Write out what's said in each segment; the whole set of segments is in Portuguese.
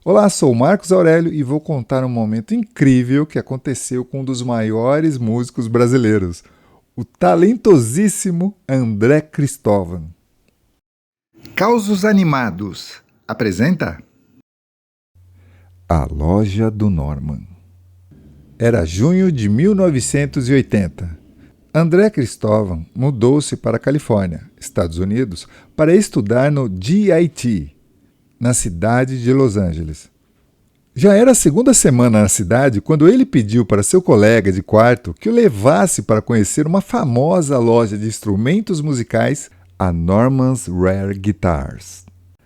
Olá, sou Marcos Aurélio e vou contar um momento incrível que aconteceu com um dos maiores músicos brasileiros, o talentosíssimo André Cristóvão. Causos Animados apresenta A Loja do Norman. Era junho de 1980. André Cristóvão mudou-se para a Califórnia, Estados Unidos, para estudar no GIT, na cidade de Los Angeles. Já era a segunda semana na cidade quando ele pediu para seu colega de quarto que o levasse para conhecer uma famosa loja de instrumentos musicais, a Norman's Rare Guitars.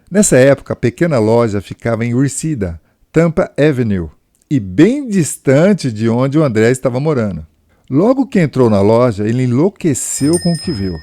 Nessa época, a pequena loja ficava em Reseda, Tampa Avenue, e bem distante de onde o André estava morando. Logo que entrou na loja, ele enlouqueceu com o que viu.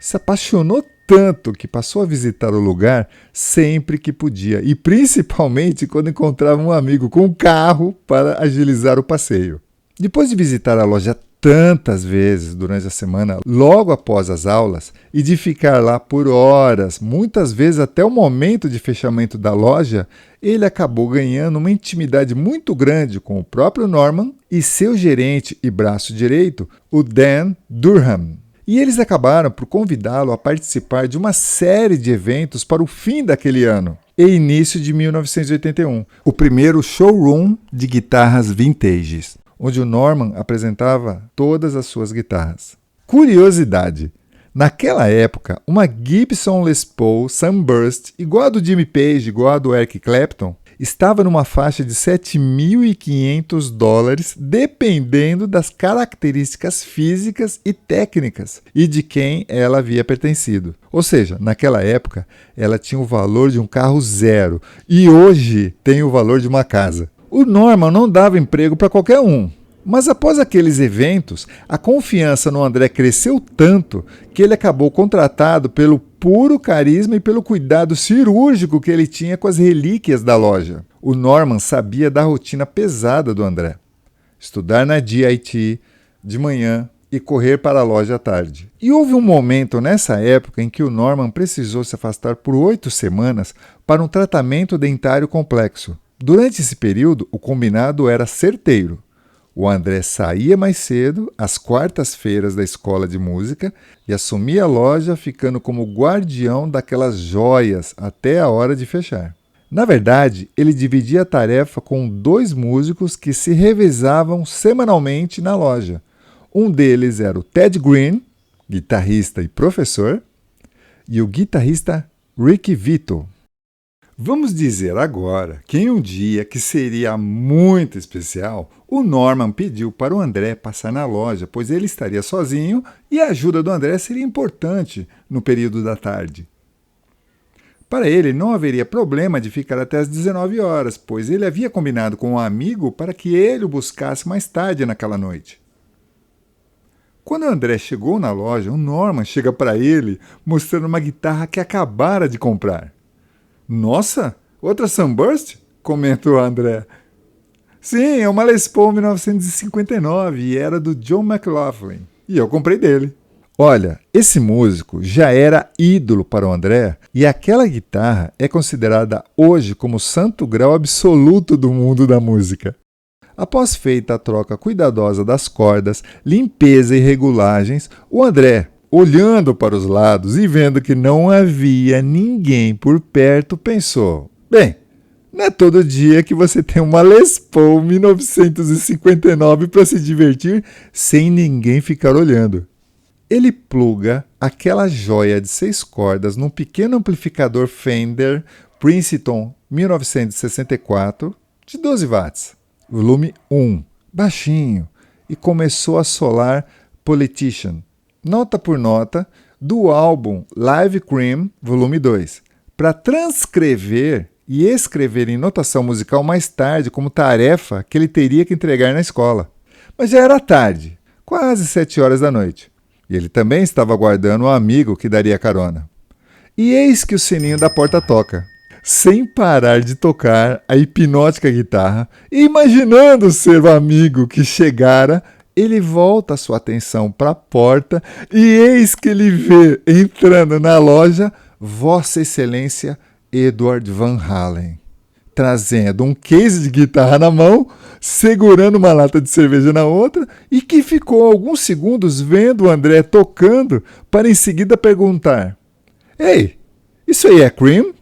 Se apaixonou tanto que passou a visitar o lugar sempre que podia, e principalmente quando encontrava um amigo com um carro para agilizar o passeio. Depois de visitar a loja tantas vezes durante a semana, logo após as aulas, e de ficar lá por horas, muitas vezes até o momento de fechamento da loja, ele acabou ganhando uma intimidade muito grande com o próprio Norman e seu gerente e braço direito, o Dan Durham. E eles acabaram por convidá-lo a participar de uma série de eventos para o fim daquele ano e início de 1981, o primeiro showroom de guitarras vintages, onde o Norman apresentava todas as suas guitarras. Curiosidade: naquela época, uma Gibson Les Paul Sunburst, igual a do Jimmy Page, igual a do Eric Clapton, estava numa faixa de $7.500, dependendo das características físicas e técnicas e de quem ela havia pertencido. Ou seja, naquela época, ela tinha o valor de um carro zero e hoje tem o valor de uma casa. O Norman não dava emprego para qualquer um. Mas após aqueles eventos, a confiança no André cresceu tanto que ele acabou contratado pelo puro carisma e pelo cuidado cirúrgico que ele tinha com as relíquias da loja. O Norman sabia da rotina pesada do André. Estudar na GIT de manhã e correr para a loja à tarde. E houve um momento nessa época em que o Norman precisou se afastar por 8 semanas para um tratamento dentário complexo. Durante esse período, o combinado era certeiro. O André saía mais cedo, às quartas-feiras da escola de música, e assumia a loja, ficando como guardião daquelas joias até a hora de fechar. Na verdade, ele dividia a tarefa com 2 músicos que se revezavam semanalmente na loja. Um deles era o Ted Green, guitarrista e professor, e o guitarrista Ricky Vito. Vamos dizer agora que em um dia que seria muito especial, o Norman pediu para o André passar na loja, pois ele estaria sozinho e a ajuda do André seria importante no período da tarde. Para ele, não haveria problema de ficar até às 19 horas, pois ele havia combinado com um amigo para que ele o buscasse mais tarde naquela noite. Quando o André chegou na loja, o Norman chega para ele mostrando uma guitarra que acabara de comprar. Nossa, outra Sunburst? Comentou André. Sim, é uma Les Paul 1959 e era do John McLaughlin. E eu comprei dele. Olha, esse músico já era ídolo para o André e aquela guitarra é considerada hoje como o santo grau absoluto do mundo da música. Após feita a troca cuidadosa das cordas, limpeza e regulagens, o André, olhando para os lados e vendo que não havia ninguém por perto, pensou: bem, não é todo dia que você tem uma Les Paul 1959 para se divertir sem ninguém ficar olhando. Ele pluga aquela joia de 6 cordas num pequeno amplificador Fender Princeton 1964 de 12 watts, volume 1, baixinho, e começou a solar Politician, nota por nota, do álbum Live Cream, volume 2, para transcrever e escrever em notação musical mais tarde como tarefa que ele teria que entregar na escola. Mas já era tarde, quase 7 horas da noite, e ele também estava aguardando um amigo que daria carona. E eis que o sininho da porta toca. Sem parar de tocar a hipnótica guitarra, e imaginando ser o amigo que chegara, ele volta a sua atenção para a porta e eis que ele vê entrando na loja Vossa Excelência Edward Van Halen. trazendo um case de guitarra na mão, segurando uma lata de cerveja na outra e que ficou alguns segundos vendo o André tocando para em seguida perguntar: Ei, isso aí é Cream?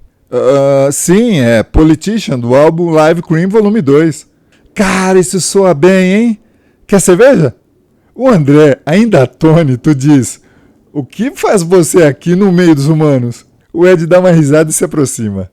Sim, é Politician do álbum Live Cream Volume 2. Cara, isso soa bem, hein? Quer cerveja? O André, ainda atônito, diz: O que faz você aqui no meio dos humanos? O Ed dá uma risada e se aproxima.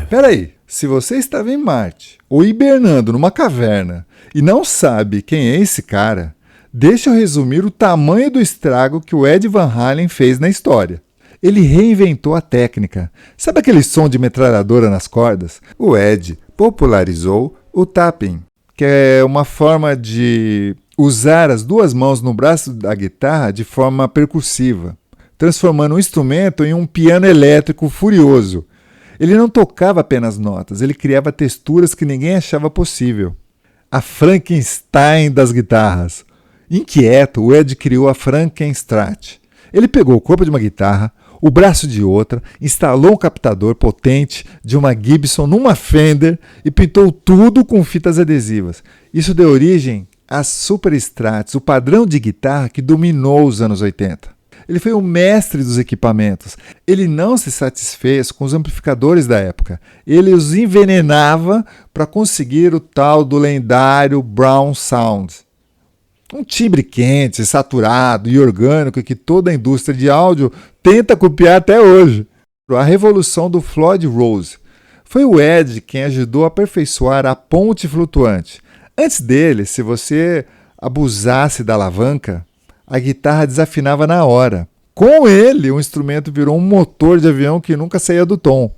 Peraí, se você estava em Marte ou hibernando numa caverna e não sabe quem é esse cara, deixa eu resumir o tamanho do estrago que o Ed Van Halen fez na história. Ele reinventou a técnica. Sabe aquele som de metralhadora nas cordas? O Ed popularizou o tapping, que é uma forma de usar as duas mãos no braço da guitarra de forma percussiva, transformando o instrumento em um piano elétrico furioso. Ele não tocava apenas notas, ele criava texturas que ninguém achava possível. A Frankenstein das guitarras. Inquieto, o Ed criou a Frankenstrat. Ele pegou o corpo de uma guitarra, o braço de outra, instalou um captador potente de uma Gibson numa Fender e pintou tudo com fitas adesivas. Isso deu origem às Super Strats, o padrão de guitarra que dominou os anos 80. Ele foi o mestre dos equipamentos. Ele não se satisfez com os amplificadores da época. Ele os envenenava para conseguir o tal do lendário Brown Sound. Um timbre quente, saturado e orgânico que toda a indústria de áudio tenta copiar até hoje. A revolução do Floyd Rose. Foi o Ed quem ajudou a aperfeiçoar a ponte flutuante. Antes dele, se você abusasse da alavanca, a guitarra desafinava na hora. Com ele, o instrumento virou um motor de avião que nunca saía do tom.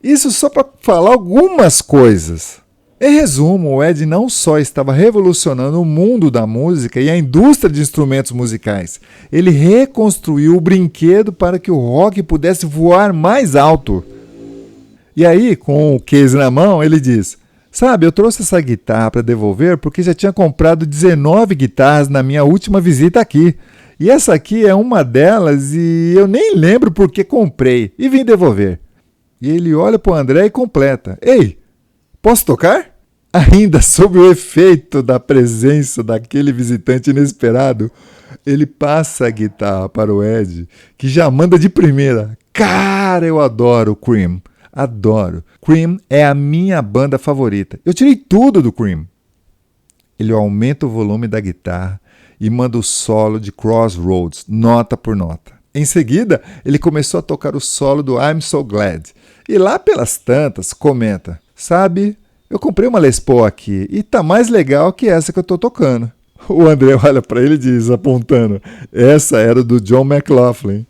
Isso só para falar algumas coisas. Em resumo, o Ed não só estava revolucionando o mundo da música e a indústria de instrumentos musicais, ele reconstruiu o brinquedo para que o rock pudesse voar mais alto. E aí, com o case na mão, ele diz: Sabe, eu trouxe essa guitarra para devolver porque já tinha comprado 19 guitarras na minha última visita aqui. E essa aqui é uma delas e eu nem lembro por que comprei e vim devolver. E ele olha para o André e completa: Ei, posso tocar? Ainda sob o efeito da presença daquele visitante inesperado, ele passa a guitarra para o Ed, que já manda de primeira: Cara, eu adoro o Cream. Adoro. Cream é a minha banda favorita. Eu tirei tudo do Cream. Ele aumenta o volume da guitarra e manda o solo de Crossroads, nota por nota. Em seguida, ele começou a tocar o solo do I'm So Glad. E lá pelas tantas, comenta: Sabe, eu comprei uma Les Paul aqui e tá mais legal que essa que eu tô tocando. O André olha para ele e diz, apontando: Essa era do John McLaughlin.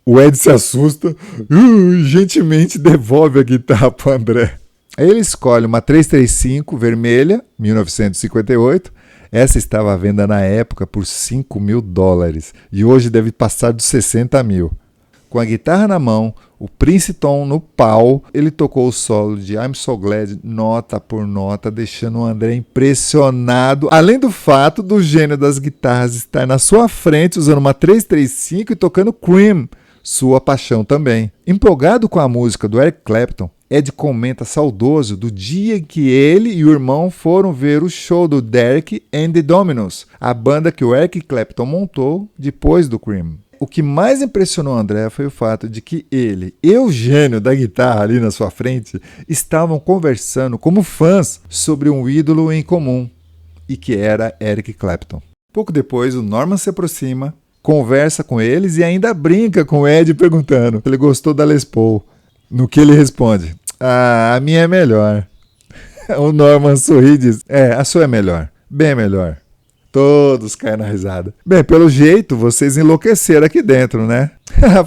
O Ed se assusta e gentilmente devolve a guitarra para o André. Aí ele escolhe uma 335 vermelha, 1958. Essa estava à venda na época por $5.000 e hoje deve passar dos 60 mil. Com a guitarra na mão, o Princeton no pau, ele tocou o solo de I'm So Glad nota por nota, deixando o André impressionado, além do fato do gênio das guitarras estar na sua frente usando uma 335 e tocando Cream, sua paixão também. Empolgado com a música do Eric Clapton, Ed comenta saudoso do dia em que ele e o irmão foram ver o show do Derek and the Dominos, a banda que o Eric Clapton montou depois do Cream. O que mais impressionou o André foi o fato de que ele e o gênio da guitarra ali na sua frente estavam conversando como fãs sobre um ídolo em comum, e que era Eric Clapton. Pouco depois, o Norman se aproxima, conversa com eles e ainda brinca com o Ed perguntando se ele gostou da Les Paul. No que ele responde: a minha é melhor. O Norman sorri e diz: a sua é melhor, bem melhor. Todos caem na risada. Bem, pelo jeito, vocês enlouqueceram aqui dentro, né?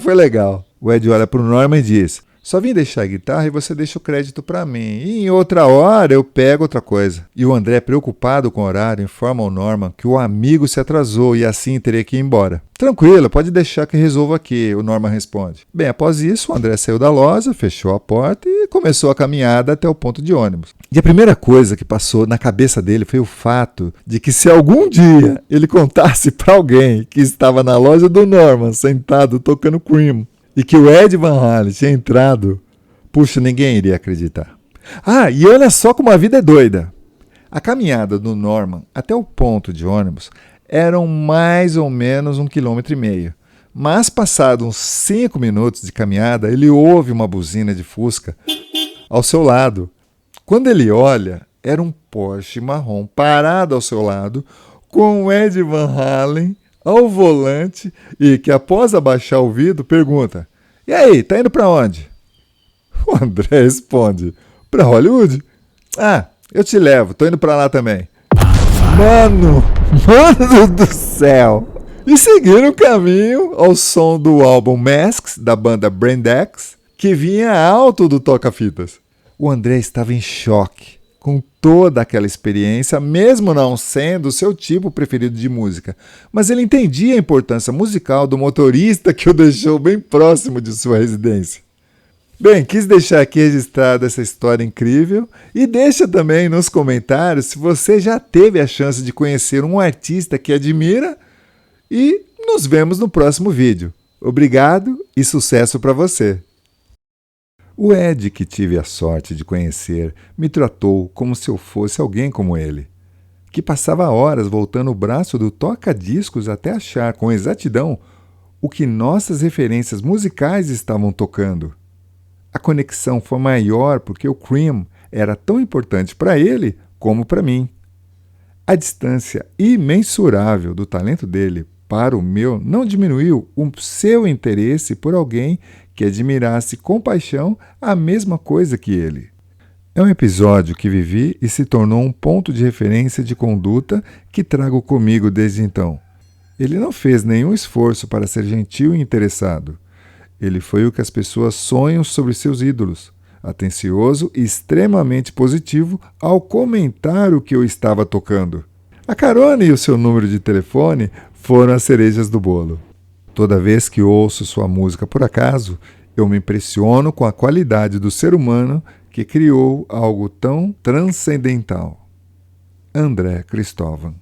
Foi legal. O Ed olha pro Norman e diz: Só vim deixar a guitarra e você deixa o crédito para mim. E em outra hora eu pego outra coisa. E o André, preocupado com o horário, informa ao Norman que o amigo se atrasou e assim teria que ir embora. Tranquilo, pode deixar que resolvo aqui, o Norman responde. Bem, após isso, o André saiu da loja, fechou a porta e começou a caminhada até o ponto de ônibus. E a primeira coisa que passou na cabeça dele foi o fato de que se algum dia ele contasse para alguém que estava na loja do Norman, sentado tocando Cream, e que o Ed Van Halen tinha entrado, puxa, ninguém iria acreditar. Ah, e olha só como a vida é doida. A caminhada do Norman até o ponto de ônibus eram mais ou menos 1,5 km. Mas, passados uns 5 minutos de caminhada, ele ouve uma buzina de Fusca ao seu lado. Quando ele olha, era um Porsche marrom parado ao seu lado, com o Ed Van Halen ao volante e que, após abaixar o vidro, pergunta: "E aí, tá indo pra onde?" O André responde: "Pra Hollywood." "Ah, eu te levo, tô indo pra lá também." Mano do céu! E seguiram o caminho ao som do álbum Masks, da banda Brand X, que vinha alto do toca-fitas. O André estava em choque com toda aquela experiência, mesmo não sendo o seu tipo preferido de música. Mas ele entendia a importância musical do motorista que o deixou bem próximo de sua residência. Bem, quis deixar aqui registrada essa história incrível e deixa também nos comentários se você já teve a chance de conhecer um artista que admira e nos vemos no próximo vídeo. Obrigado e sucesso para você! O Ed, que tive a sorte de conhecer, me tratou como se eu fosse alguém como ele, que passava horas voltando o braço do toca-discos até achar com exatidão o que nossas referências musicais estavam tocando. A conexão foi maior porque o Cream era tão importante para ele como para mim. A distância imensurável do talento dele para o meu não diminuiu o seu interesse por alguém que admirasse com paixão a mesma coisa que ele. É um episódio que vivi e se tornou um ponto de referência de conduta que trago comigo desde então. Ele não fez nenhum esforço para ser gentil e interessado. Ele foi o que as pessoas sonham sobre seus ídolos, atencioso e extremamente positivo ao comentar o que eu estava tocando. A carona e o seu número de telefone foram as cerejas do bolo. Toda vez que ouço sua música por acaso, eu me impressiono com a qualidade do ser humano que criou algo tão transcendental. André Cristóvão.